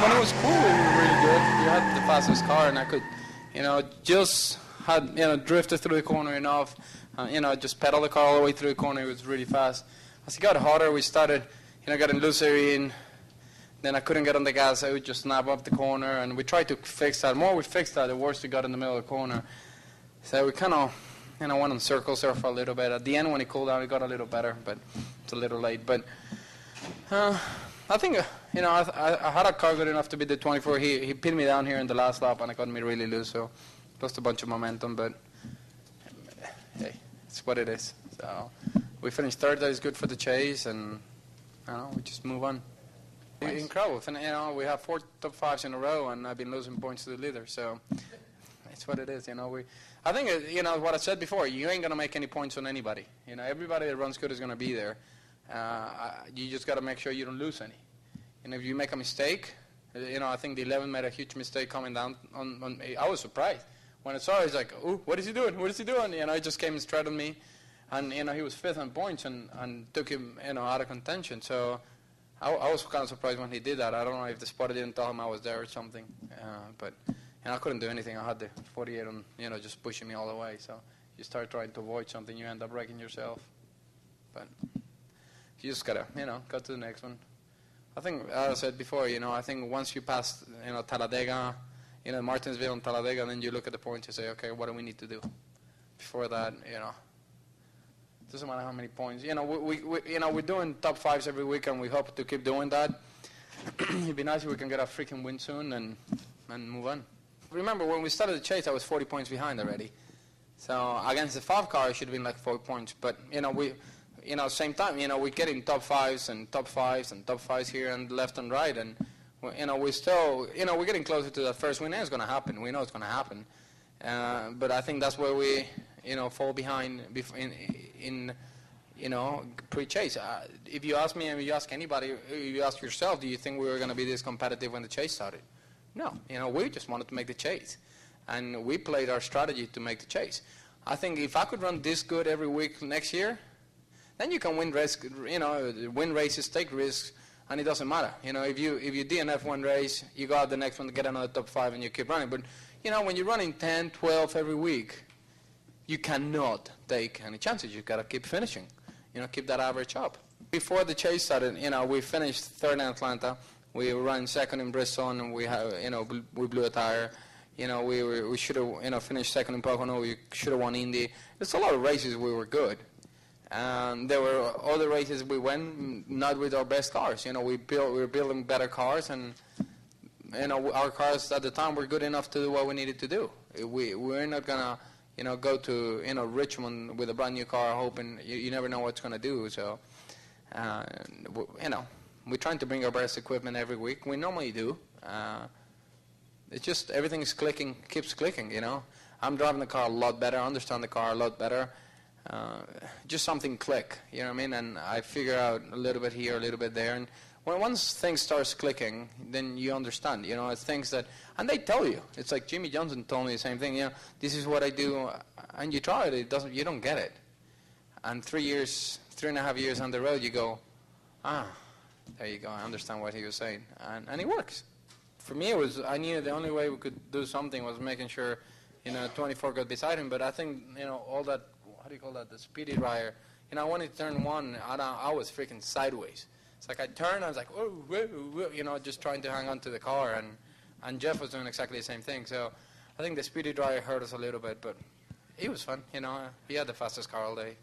when it was cool, we were really good. We had the fastest car, and I could, just had, drifted through the corner enough. Just pedal the car all the way through the corner. It was really fast. As it got hotter, we started, getting looser in. Then I couldn't get on the gas. I would just snap up the corner, and we tried to fix that. The more we fixed that, the worse we got in the middle of the corner. So we kind of, went in circles there for a little bit. At the end, when it cooled down, it got a little better, but it's a little late. But I think, I had a car good enough to beat the 24. He pinned me down here in the last lap, and it got me really loose, so lost a bunch of momentum. But hey, it's what it is. So we finished third. That is good for the chase, and we just move on. Incredible. We have 4 top 5s in a row, and I've been losing points to the leader. So it's what it is. I think what I said before. You ain't gonna make any points on anybody. Everybody that runs good is gonna be there. You just got to make sure you don't lose any. If you make a mistake, I think the 11 made a huge mistake coming down on me. I was surprised when I saw it. He's like, "Oh, what is he doing? What is he doing?" He just came and straight on me, and he was 5th on points and took him out of contention. So I was kind of surprised when he did that. I don't know if the spotter didn't tell him I was there or something, but I couldn't do anything. I had the 48 on, just pushing me all the way. So you start trying to avoid something, you end up wrecking yourself. But you just gotta, go to the next one. I think, as I said before, I think once you pass, Talladega, Martinsville and Talladega, then you look at the points and say, okay, what do we need to do? Before that, doesn't matter how many points. We're doing top 5s every week, and we hope to keep doing that. It'd be nice if we can get a freaking win soon and move on. Remember, when we started the chase, I was 40 points behind already. So against the 5 car, it should have been like 4 points. But, same time, we're getting top 5s and top 5s and top 5s here and left and right. And, we still, we're getting closer to that first win. It's going to happen. We know it's going to happen. But I think that's where we, fall behind in pre-chase. If you ask me and you ask anybody, you ask yourself, do you think we were going to be this competitive when the chase started? No. We just wanted to make the chase. And we played our strategy to make the chase. I think if I could run this good every week next year, then you can win races, take risks, and it doesn't matter. If you DNF one race, you go out the next one to get another top 5 and you keep running. But, when you're running 10, 12 every week, you cannot take any chances. You've got to keep finishing, keep that average up. Before the chase started, we finished 3rd in Atlanta. We ran 2nd in Bristol, and we blew a tire. We should have, finished 2nd in Pocono. We should have won Indy. There's a lot of races we were good. And there were other races we went not with our best cars. We were building better cars, and our cars at the time were good enough to do what we needed to do. We're not gonna go to Richmond with a brand new car hoping you never know what's gonna do. So we're trying to bring our best equipment every week. We normally do. It's just everything is clicking, keeps clicking. I'm driving the car a lot better. I understand the car a lot better. Just something click, and I figure out a little bit here, a little bit there, and once things starts clicking, then you understand, it's things that, and they tell you. It's like Jimmy Johnson told me the same thing, this is what I do, and you try it, you don't get it. And 3.5 years on the road, you go, there you go, I understand what he was saying, and it works. For me, I knew the only way we could do something was making sure, 24 got beside him, but I think, all that, how do you call that, the speedy dryer, when it turned 1, I was freaking sideways. It's like I turned, I was like, whoa, whoa, whoa, just trying to hang on to the car, and Jeff was doing exactly the same thing. So I think the speedy dryer hurt us a little bit, but it was fun, he had the fastest car all day.